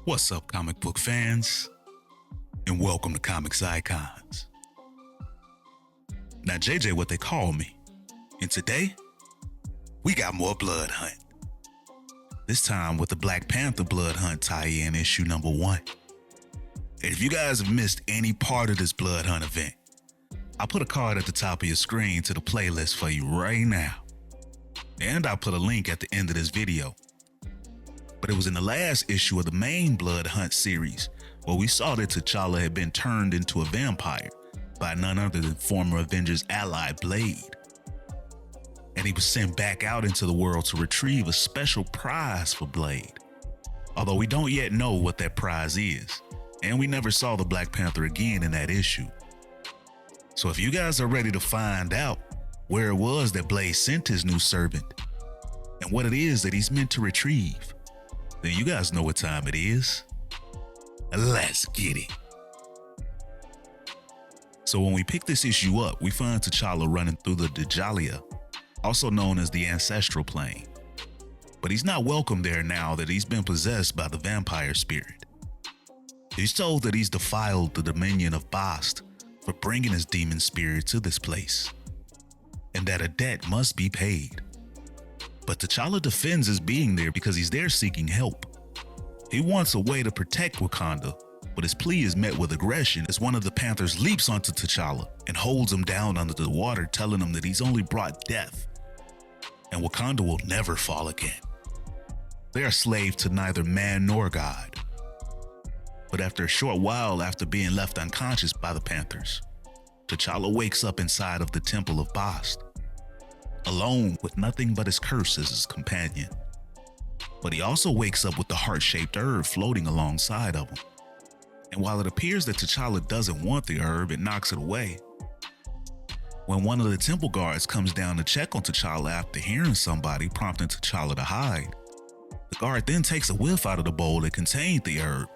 What's up, comic book fans? And welcome to Comics Icons. Now, JJ, what they call me. And today, we got more Blood Hunt. This time with the Black Panther Blood Hunt tie-in issue number 1. And if you guys have missed any part of this Blood Hunt event, I'll put a card at the top of your screen to the playlist for you right now. And I'll put a link at the end of this video. But it was in the last issue of the main Blood Hunt series where we saw that T'Challa had been turned into a vampire by none other than former Avengers ally Blade. And he was sent back out into the world to retrieve a special prize for Blade. Although we don't yet know what that prize is, and we never saw the Black Panther again in that issue. So if you guys are ready to find out where it was that Blade sent his new servant and what it is that he's meant to retrieve, then you guys know what time it is. Let's get it. So when we pick this issue up, we find T'Challa running through the Djalia, also known as the Ancestral Plane. But he's not welcome there now that he's been possessed by the vampire spirit. He's told that he's defiled the dominion of Bast for bringing his demon spirit to this place, and that a debt must be paid. But T'Challa defends his being there because he's there seeking help. He wants a way to protect Wakanda, but his plea is met with aggression as one of the Panthers leaps onto T'Challa and holds him down under the water, telling him that he's only brought death, and Wakanda will never fall again. They are slaves to neither man nor God. But after a short while after being left unconscious by the Panthers, T'Challa wakes up inside of the Temple of Bast, alone with nothing but his curse as his companion. But he also wakes up with the heart-shaped herb floating alongside of him. And while it appears that T'Challa doesn't want the herb, it knocks it away. When one of the temple guards comes down to check on T'Challa after hearing somebody, prompting T'Challa to hide, the guard then takes a whiff out of the bowl that contained the herb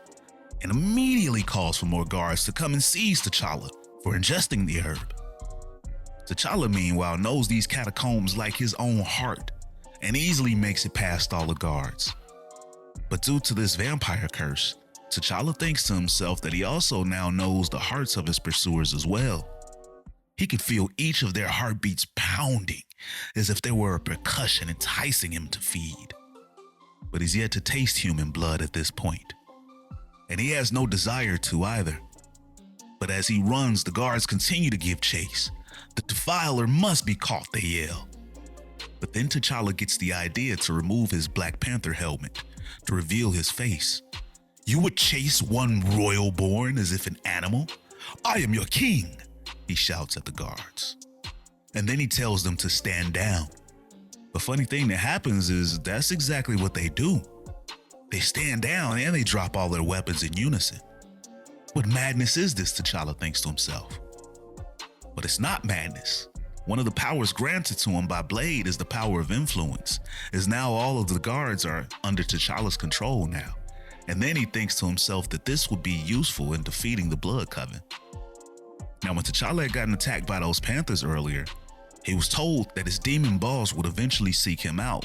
and immediately calls for more guards to come and seize T'Challa for ingesting the herb. T'Challa, meanwhile, knows these catacombs like his own heart and easily makes it past all the guards. But due to this vampire curse, T'Challa thinks to himself that he also now knows the hearts of his pursuers as well. He could feel each of their heartbeats pounding as if they were a percussion enticing him to feed. But he's yet to taste human blood at this point, and he has no desire to either. But as he runs, the guards continue to give chase. The defiler must be caught, they yell. But then T'Challa gets the idea to remove his Black Panther helmet to reveal his face. "You would chase one royal born as if an animal? I am your king," he shouts at the guards. And then he tells them to stand down. The funny thing that happens is that's exactly what they do. They stand down and they drop all their weapons in unison. What madness is this, T'Challa thinks to himself. But it's not madness. One of the powers granted to him by Blade is the power of influence, as now all of the guards are under T'Challa's control now. And then he thinks to himself that this would be useful in defeating the Blood Coven. Now, when T'Challa had gotten attacked by those Panthers earlier, he was told that his demon boss would eventually seek him out.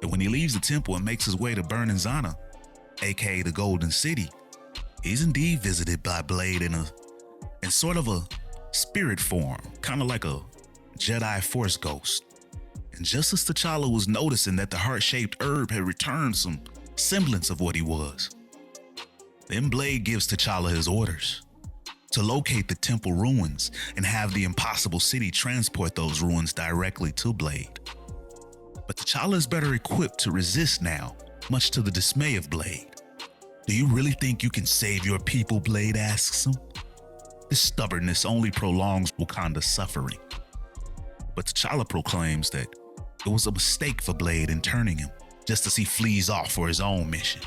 And when he leaves the temple and makes his way to Burning Zana, aka the Golden City, he's indeed visited by Blade in sort of a spirit form, kind of like a Jedi Force ghost. And just as T'Challa was noticing that the heart-shaped herb had returned some semblance of what he was, then Blade gives T'Challa his orders to locate the temple ruins and have the Impossible City transport those ruins directly to Blade. But T'Challa is better equipped to resist now, much to the dismay of Blade. "Do you really think you can save your people?" Blade asks him. This stubbornness only prolongs Wakanda's suffering. But T'Challa proclaims that it was a mistake for Blade in turning him, just as he flees off for his own mission.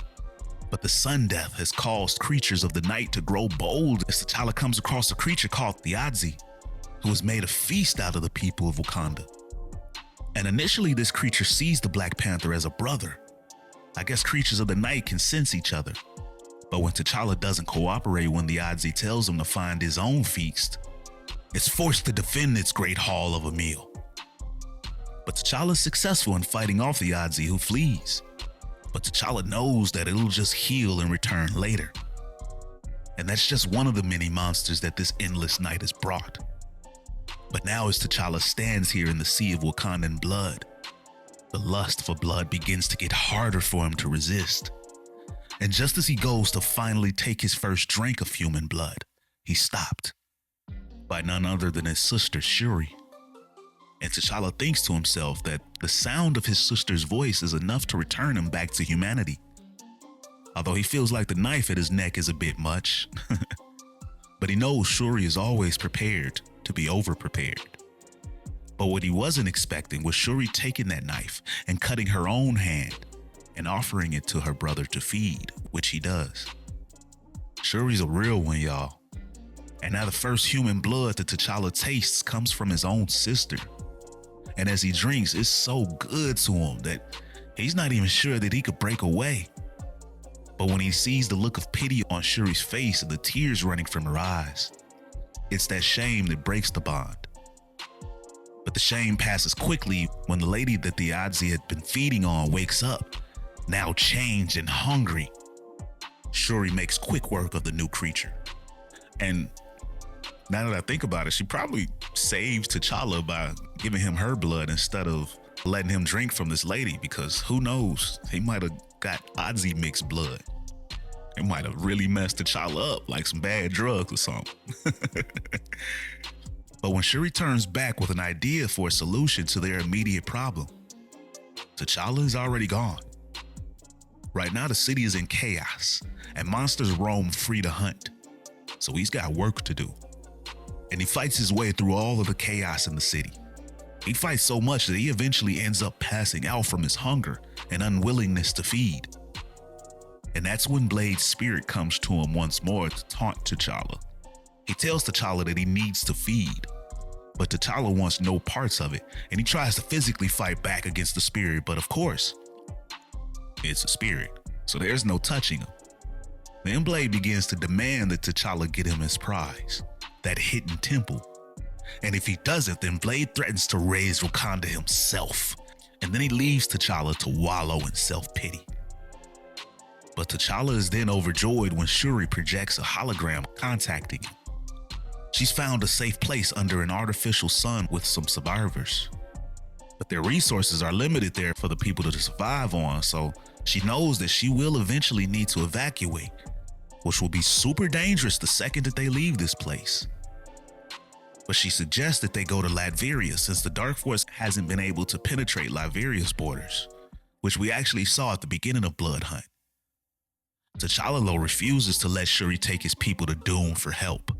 But the sun death has caused creatures of the night to grow bold as T'Challa comes across a creature called the Adzi, who has made a feast out of the people of Wakanda. And initially this creature sees the Black Panther as a brother. I guess creatures of the night can sense each other. But when T'Challa doesn't cooperate when the Adzi tells him to find his own feast, it's forced to defend its great hall of a meal. But T'Challa is successful in fighting off the Adzi, who flees. But T'Challa knows that it'll just heal and return later. And that's just one of the many monsters that this endless night has brought. But now as T'Challa stands here in the sea of Wakandan blood, the lust for blood begins to get harder for him to resist. And just as he goes to finally take his first drink of human blood, he's stopped by none other than his sister Shuri. And T'Challa thinks to himself that the sound of his sister's voice is enough to return him back to humanity. Although he feels like the knife at his neck is a bit much. But he knows Shuri is always prepared to be over-prepared. But what he wasn't expecting was Shuri taking that knife and cutting her own hand and offering it to her brother to feed, which he does. Shuri's a real one, y'all. And now the first human blood that T'Challa tastes comes from his own sister. And as he drinks, it's so good to him that he's not even sure that he could break away. But when he sees the look of pity on Shuri's face and the tears running from her eyes, it's that shame that breaks the bond. But the shame passes quickly when the lady that the Adzi had been feeding on wakes up, now changed and hungry. Shuri makes quick work of the new creature. And now that I think about it, she probably saves T'Challa by giving him her blood instead of letting him drink from this lady, because who knows, he might have got Adzi mixed blood. It might have really messed T'Challa up like some bad drugs or something. But when Shuri turns back with an idea for a solution to their immediate problem, T'Challa is already gone. Right now the city is in chaos and monsters roam free to hunt. So he's got work to do. And he fights his way through all of the chaos in the city. He fights so much that he eventually ends up passing out from his hunger and unwillingness to feed. And that's when Blade's spirit comes to him once more to taunt T'Challa. He tells T'Challa that he needs to feed, but T'Challa wants no parts of it, and he tries to physically fight back against the spirit, but of course, it's a spirit, so there's no touching him. Then Blade begins to demand that T'Challa get him his prize, that hidden temple. And if he doesn't, then Blade threatens to raise Wakanda himself, and then he leaves T'Challa to wallow in self-pity. But T'Challa is then overjoyed when Shuri projects a hologram contacting him. She's found a safe place under an artificial sun with some survivors. But their resources are limited there for the people to survive on, so she knows that she will eventually need to evacuate, which will be super dangerous the second that they leave this place. But she suggests that they go to Latveria since the Dark Force hasn't been able to penetrate Latveria's borders, which we actually saw at the beginning of Blood Hunt. T'Challa though refuses to let Shuri take his people to Doom for help.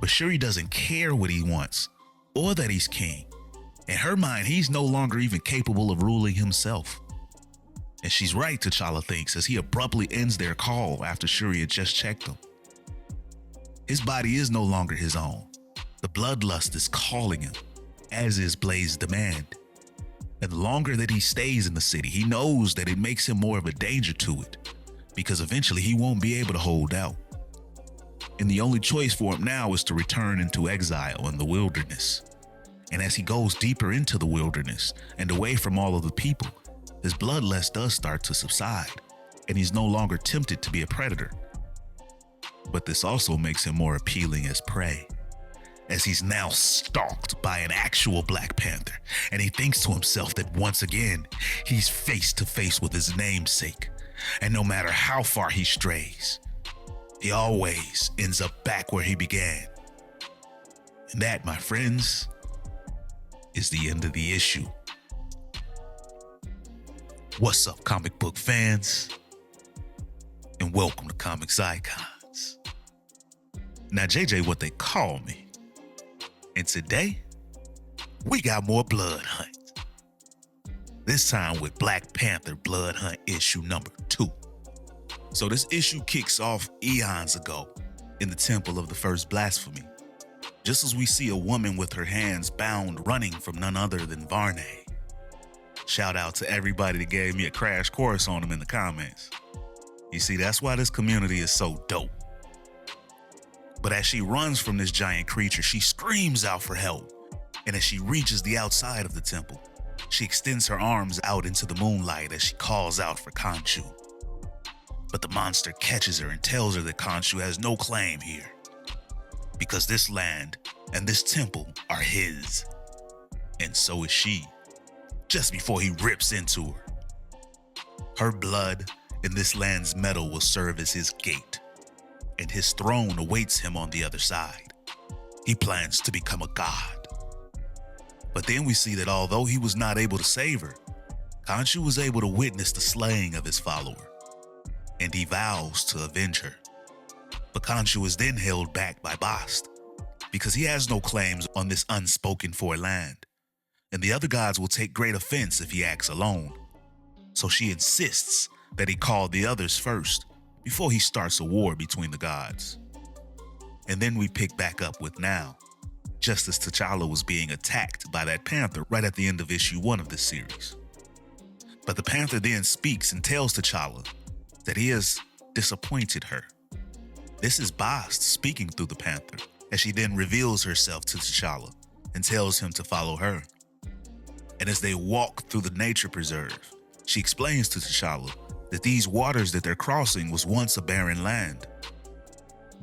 But Shuri doesn't care what he wants, or that he's king. In her mind, he's no longer even capable of ruling himself. And she's right, T'Challa thinks, as he abruptly ends their call after Shuri had just checked him. His body is no longer his own. The bloodlust is calling him, as is Blade's demand. And the longer that he stays in the city, he knows that it makes him more of a danger to it, because eventually he won't be able to hold out. And the only choice for him now is to return into exile in the wilderness. And as he goes deeper into the wilderness and away from all of the people, his bloodlust does start to subside, and he's no longer tempted to be a predator. But this also makes him more appealing as prey, as he's now stalked by an actual Black Panther, and he thinks to himself that once again, he's face to face with his namesake, and no matter how far he strays, he always ends up back where he began. And that, my friends, is the end of the issue. What's up, comic book fans? And welcome to Comics Icons. Now, JJ, what they call me. And today, we got more Blood Hunt. This time with Black Panther Blood Hunt issue number 2. So this issue kicks off eons ago in the Temple of the First Blasphemy, just as we see a woman with her hands bound running from none other than Varney. Shout out to everybody that gave me a crash course on them in the comments. You see, that's why this community is so dope. But as she runs from this giant creature, she screams out for help. And as she reaches the outside of the temple, She extends her arms out into the moonlight as she calls out for Khonshu. But the monster catches her and tells her that Khonshu has no claim here, because this land and this temple are his, and so is she, just before he rips into her. Her blood and this land's metal will serve as his gate, and his throne awaits him on the other side. He plans to become a god. But then we see that although he was not able to save her, Khonshu was able to witness the slaying of his follower, and he vows to avenge her. But Khonshu is then held back by Bast, because he has no claims on this unspoken for land, and the other gods will take great offense if he acts alone. So she insists that he call the others first, before he starts a war between the gods. And then we pick back up with now, just as T'Challa was being attacked by that Panther right at the end of issue 1 of this series. But the Panther then speaks and tells T'Challa that he has disappointed her. This is Bast speaking through the Panther, as she then reveals herself to T'Challa and tells him to follow her. And as they walk through the nature preserve, she explains to T'Challa that these waters that they're crossing was once a barren land.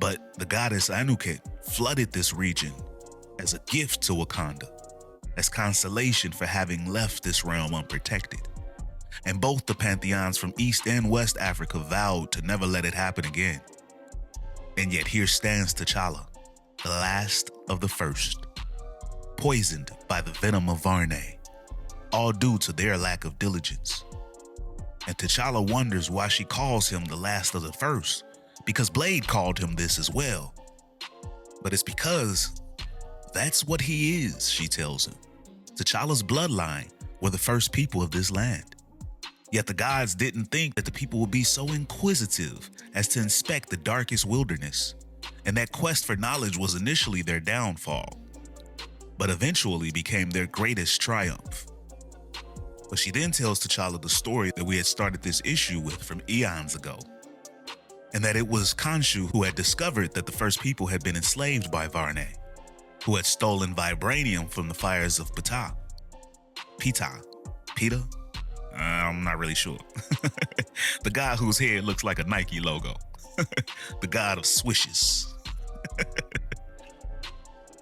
But the goddess Anuket flooded this region as a gift to Wakanda, as consolation for having left this realm unprotected. And both the pantheons from East and West Africa vowed to never let it happen again. And yet here stands T'Challa, the last of the first, poisoned by the venom of Varney, all due to their lack of diligence. And T'Challa wonders why she calls him the last of the first, because Blade called him this as well. But it's because that's what he is, she tells him. T'Challa's bloodline were the first people of this land. Yet the gods didn't think that the people would be so inquisitive as to inspect the darkest wilderness, and that quest for knowledge was initially their downfall, but eventually became their greatest triumph. But she then tells T'Challa the story that we had started this issue with from eons ago, and that it was Khonshu who had discovered that the first people had been enslaved by Varney, who had stolen vibranium from the fires of Ptah. Peta? I'm not really sure. The guy whose head looks like a Nike logo. The god of swishes.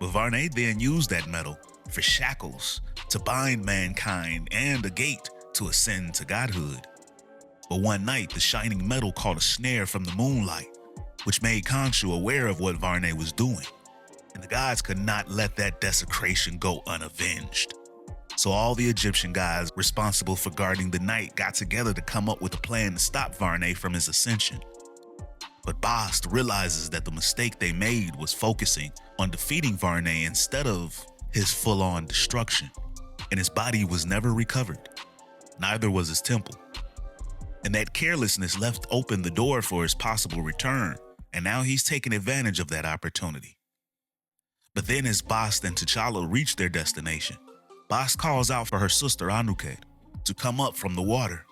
But Varney then used that metal for shackles to bind mankind and a gate to ascend to godhood. But one night, the shining metal caught a snare from the moonlight, which made Khonshu aware of what Varney was doing. And the gods could not let that desecration go unavenged. So all the Egyptian gods responsible for guarding the night got together to come up with a plan to stop Varney from his ascension. But Bast realizes that the mistake they made was focusing on defeating Varney instead of his full-on destruction, and his body was never recovered. Neither was his temple. And that carelessness left open the door for his possible return, and now he's taking advantage of that opportunity. But then as Bast and T'Challa reach their destination, Bast calls out for her sister Anuket to come up from the water.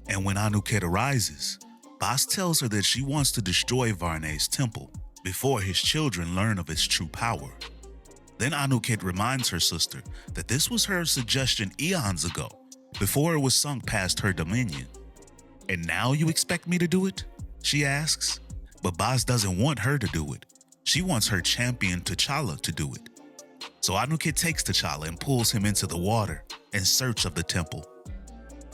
And when Anuket arises, Bast tells her that she wants to destroy Varney's temple before his children learn of its true power. Then Anuket reminds her sister that this was her suggestion eons ago, before it was sunk past her dominion. And now you expect me to do it? She asks. But Bast doesn't want her to do it. She wants her champion T'Challa to do it. So Anuket takes T'Challa and pulls him into the water in search of the temple.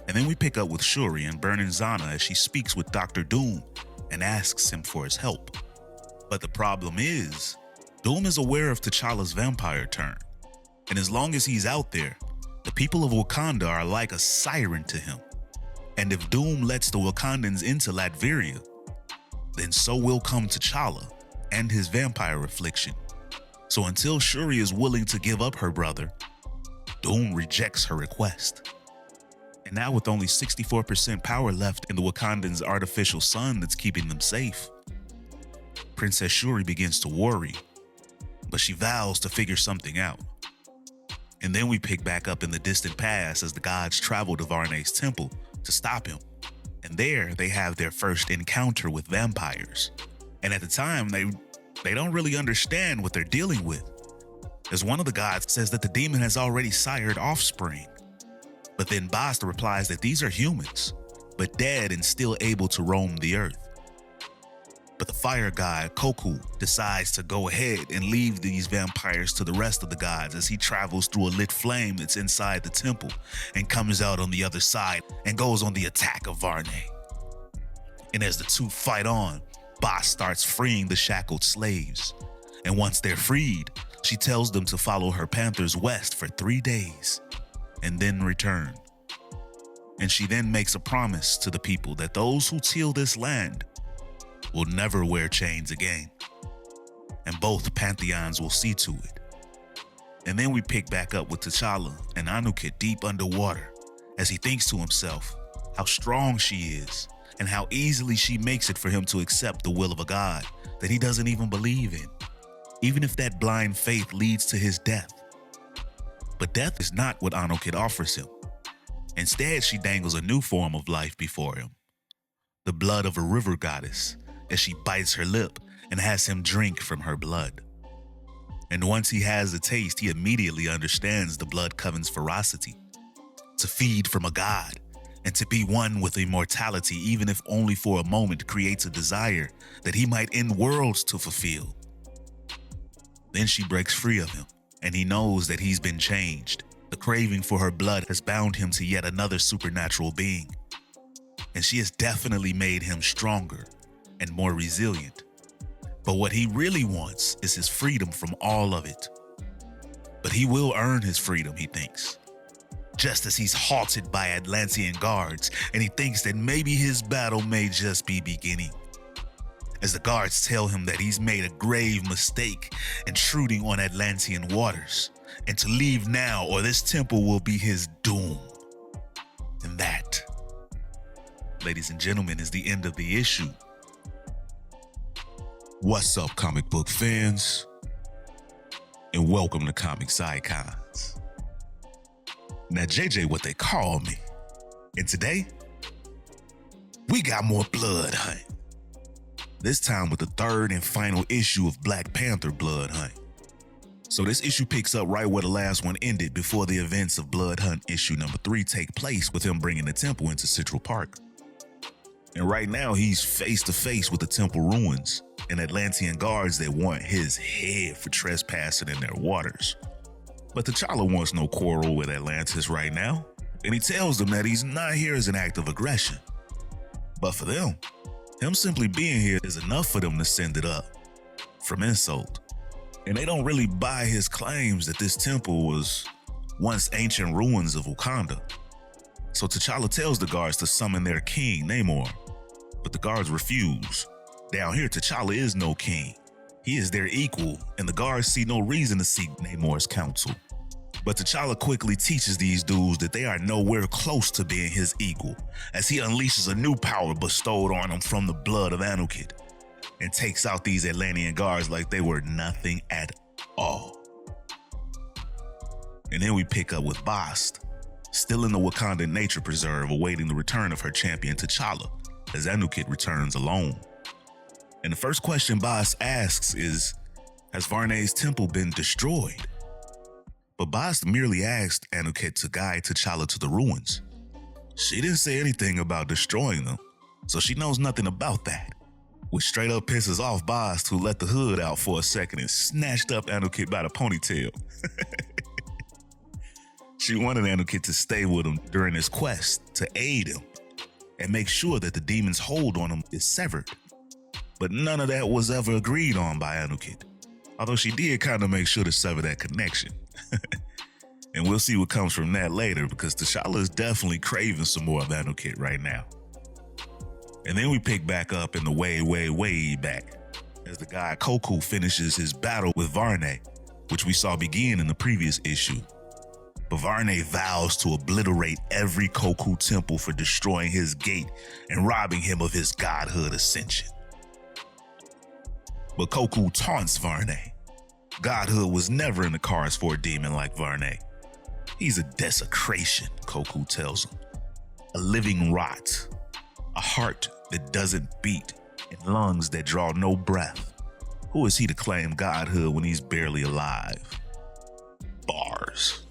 And then we pick up with Shuri and Burning Zana as she speaks with Dr. Doom and asks him for his help. But the problem is, Doom is aware of T'Challa's vampire turn. And as long as he's out there, the people of Wakanda are like a siren to him. And if Doom lets the Wakandans into Latveria, then so will come T'Challa and his vampire affliction. So until Shuri is willing to give up her brother, Doom rejects her request. And now with only 64% power left in the Wakandans' artificial sun that's keeping them safe, Princess Shuri begins to worry, but she vows to figure something out. And then we pick back up in the distant past as the gods travel to Varney's temple to stop him. And there they have their first encounter with vampires. And at the time, they don't really understand what they're dealing with, as one of the gods says that the demon has already sired offspring, But then Bast replies that these are humans, but dead and still able to roam the earth. But the fire god, Koku, decides to go ahead and leave these vampires to the rest of the gods as he travels through a lit flame that's inside the temple and comes out on the other side and goes on the attack of Varney. And as the two fight on, Bast starts freeing the shackled slaves. And once they're freed, she tells them to follow her Panthers west for 3 days and then return. And she then makes a promise to the people that those who till this land will never wear chains again. And both pantheons will see to it. And then we pick back up with T'Challa and Anukit deep underwater as he thinks to himself how strong she is and how easily she makes it for him to accept the will of a god that he doesn't even believe in, even if that blind faith leads to his death. But death is not what Anukit offers him. Instead, she dangles a new form of life before him, the blood of a river goddess, as she bites her lip and has him drink from her blood. And once he has a taste, he immediately understands the blood coven's ferocity. To feed from a god and to be one with immortality, even if only for a moment, creates a desire that he might end worlds to fulfill. Then she breaks free of him, and he knows that he's been changed. The craving for her blood has bound him to yet another supernatural being. And she has definitely made him stronger and more resilient. But what he really wants is his freedom from all of it. But he will earn his freedom, he thinks. Just as he's halted by Atlantean guards, and he thinks that maybe his battle may just be beginning. As the guards tell him that he's made a grave mistake intruding on Atlantean waters, and to leave now or this temple will be his doom. And that, ladies and gentlemen, is the end of the issue. What's up, comic book fans? And welcome to Comics Icons. Now, JJ, what they call me. And today, we got more Blood Hunt. This time with the third and final issue of Black Panther Blood Hunt. So this issue picks up right where the last one ended before the events of Blood Hunt issue number 3 take place with him bringing the temple into Central Park. And right now, he's face to face with the temple ruins and Atlantean guards that want his head for trespassing in their waters. But T'Challa wants no quarrel with Atlantis right now, and he tells them that he's not here as an act of aggression. But for them, him simply being here is enough for them to send it up from insult. And they don't really buy his claims that this temple was once ancient ruins of Wakanda. So T'Challa tells the guards to summon their king, Namor, but the guards refuse. Down here, T'Challa is no king. He is their equal, and the guards see no reason to seek Namor's counsel. But T'Challa quickly teaches these dudes that they are nowhere close to being his equal, as he unleashes a new power bestowed on him from the blood of Anukit, and takes out these Atlantean guards like they were nothing at all. And then we pick up with Bast, still in the Wakandan nature preserve, awaiting the return of her champion T'Challa, as Anukit returns alone. And the first question Bast asks is, has Varney's temple been destroyed? But Bast merely asked Anukit to guide T'Challa to the ruins. She didn't say anything about destroying them, so she knows nothing about that, which straight up pisses off Bast, who let the hood out for a second and snatched up Anukit by the ponytail. She wanted Anukit to stay with him during his quest to aid him and make sure that the demon's hold on him is severed. But none of that was ever agreed on by Anukit, although she did kind of make sure to sever that connection. And we'll see what comes from that later, because T'Challa is definitely craving some more of Anukit right now. And then we pick back up in the way back as the guy Koku finishes his battle with Varney, which we saw begin in the previous issue. But Varney vows to obliterate every Koku temple for destroying his gate and robbing him of his godhood ascension. But Koku taunts Varney. Godhood was never in the cards for a demon like Varney. He's a desecration, Koku tells him. A living rot. A heart that doesn't beat and lungs that draw no breath. Who is he to claim godhood when he's barely alive? Bars.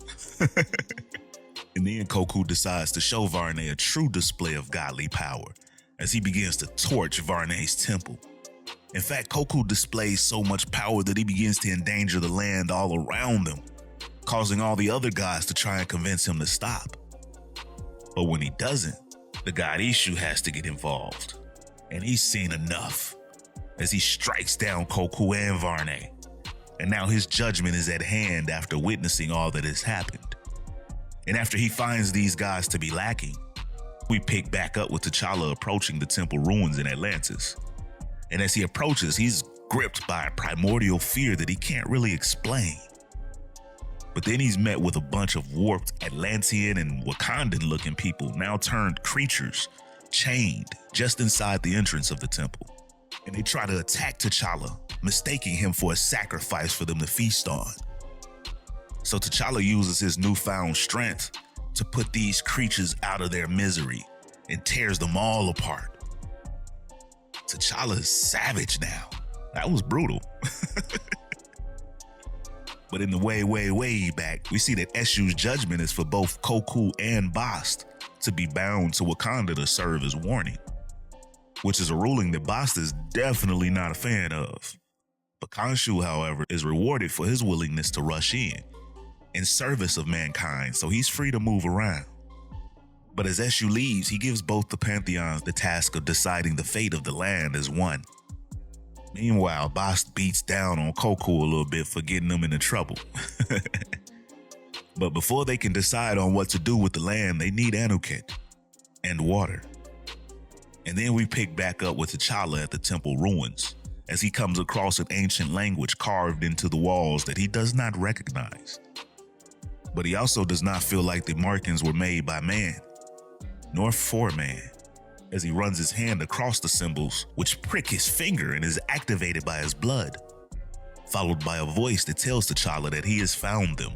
And And then Koku decides to show Varney a true display of godly power as he begins to torch Varney's temple. In fact, Koku displays so much power that he begins to endanger the land all around them, causing all the other gods to try and convince him to stop. But when he doesn't, the god Ishu has to get involved. And he's seen enough as he strikes down Koku and Varney. And now his judgment is at hand after witnessing all that has happened. And after he finds these gods to be lacking, we pick back up with T'Challa approaching the temple ruins in Atlantis. And as he approaches, he's gripped by a primordial fear that he can't really explain. But then he's met with a bunch of warped Atlantean and Wakandan-looking people, now turned creatures, chained just inside the entrance of the temple. And they try to attack T'Challa, mistaking him for a sacrifice for them to feast on. So T'Challa uses his newfound strength to put these creatures out of their misery and tears them all apart. T'Challa is savage now. That was brutal. But in the way back, we see that Eshu's judgment is for both Koku and Bast to be bound to Wakanda to serve as warning, which is a ruling that Bast is definitely not a fan of. But Khonshu, however, is rewarded for his willingness to rush in service of mankind, so he's free to move around. But as Eshu leaves, he gives both the Pantheons the task of deciding the fate of the land as one. Meanwhile, Bast beats down on Koku a little bit for getting them into trouble. But before they can decide on what to do with the land, they need Anuket and water. And then we pick back up with T'Challa at the temple ruins as he comes across an ancient language carved into the walls that he does not recognize. But he also does not feel like the markings were made by man, nor for man, as he runs his hand across the symbols, which prick his finger and is activated by his blood, followed by a voice that tells T'Challa that he has found them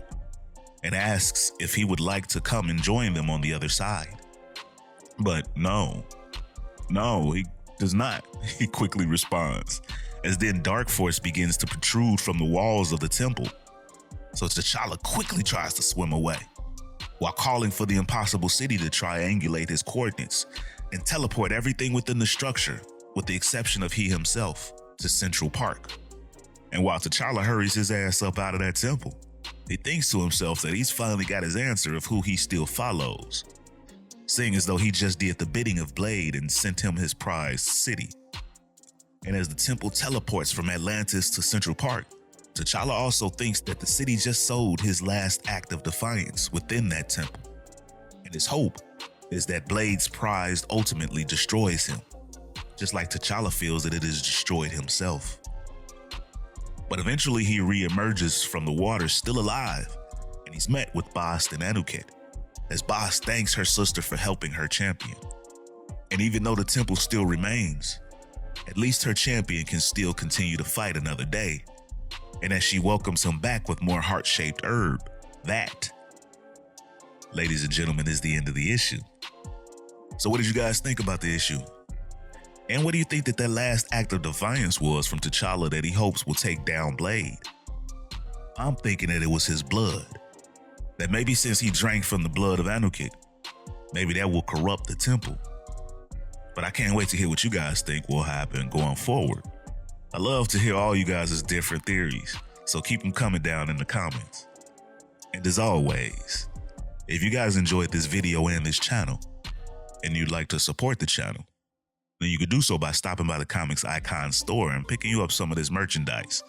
and asks if he would like to come and join them on the other side. But no, he does not. He quickly responds, as then dark force begins to protrude from the walls of the temple. So T'Challa quickly tries to swim away, while calling for the impossible city to triangulate his coordinates and teleport everything within the structure, with the exception of he himself, to Central Park. And while T'Challa hurries his ass up out of that temple, he thinks to himself that he's finally got his answer of who he still follows, seeing as though he just did the bidding of Blade and sent him his prized city. And as the temple teleports from Atlantis to Central Park, T'Challa also thinks that the city just sold his last act of defiance within that temple. And his hope is that Blade's prize ultimately destroys him, just like T'Challa feels that it has destroyed himself. But eventually he re-emerges from the water still alive, and he's met with Bast and Anuket, as Bast thanks her sister for helping her champion. And even though the temple still remains, at least her champion can still continue to fight another day. And as she welcomes him back with more heart-shaped herb, that, ladies and gentlemen, is the end of the issue. So what did you guys think about the issue? And what do you think that last act of defiance was from T'Challa that he hopes will take down Blade? I'm thinking that it was his blood. That maybe since he drank from the blood of Anuket, maybe that will corrupt the temple. But I can't wait to hear what you guys think will happen going forward. I love to hear all you guys' different theories, so keep them coming down in the comments. And as always, if you guys enjoyed this video and this channel, and you'd like to support the channel, then you could do so by stopping by the Comics Icon store and picking you up some of this merchandise,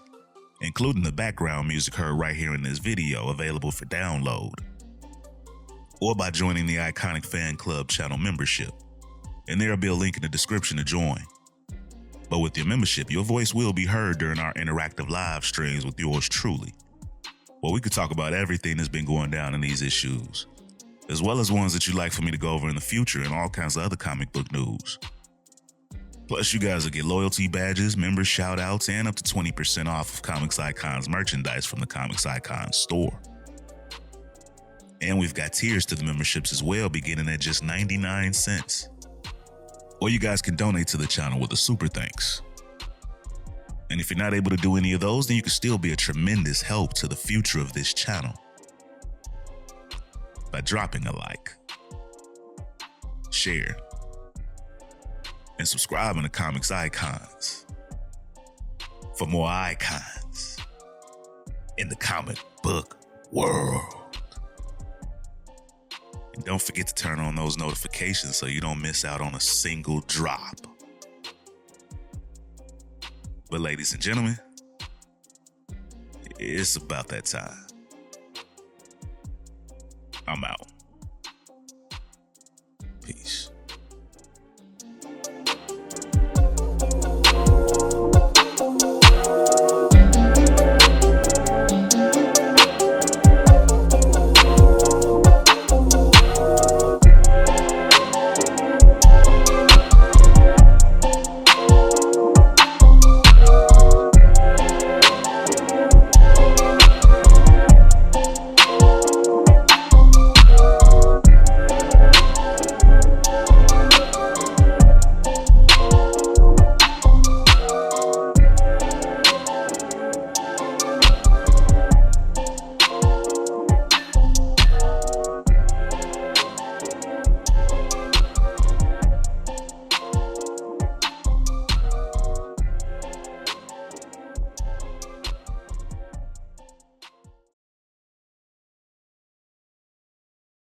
including the background music heard right here in this video available for download, or by joining the Iconic Fan Club channel membership, and there'll be a link in the description to join. But with your membership, your voice will be heard during our interactive live streams with yours truly, where we could talk about everything that's been going down in these issues, as well as ones that you'd like for me to go over in the future and all kinds of other comic book news. Plus, you guys will get loyalty badges, member shoutouts, and up to 20% off of Comics Icon's merchandise from the Comics Icon store. And we've got tiers to the memberships as well, beginning at just 99 cents. Or you guys can donate to the channel with a super thanks. And if you're not able to do any of those, then you can still be a tremendous help to the future of this channel. by dropping a like, share, and subscribing to Comics Icons for more icons in the comic book world. And don't forget to turn on those notifications so you don't miss out on a single drop. But ladies and gentlemen, it's about that time. I'm out.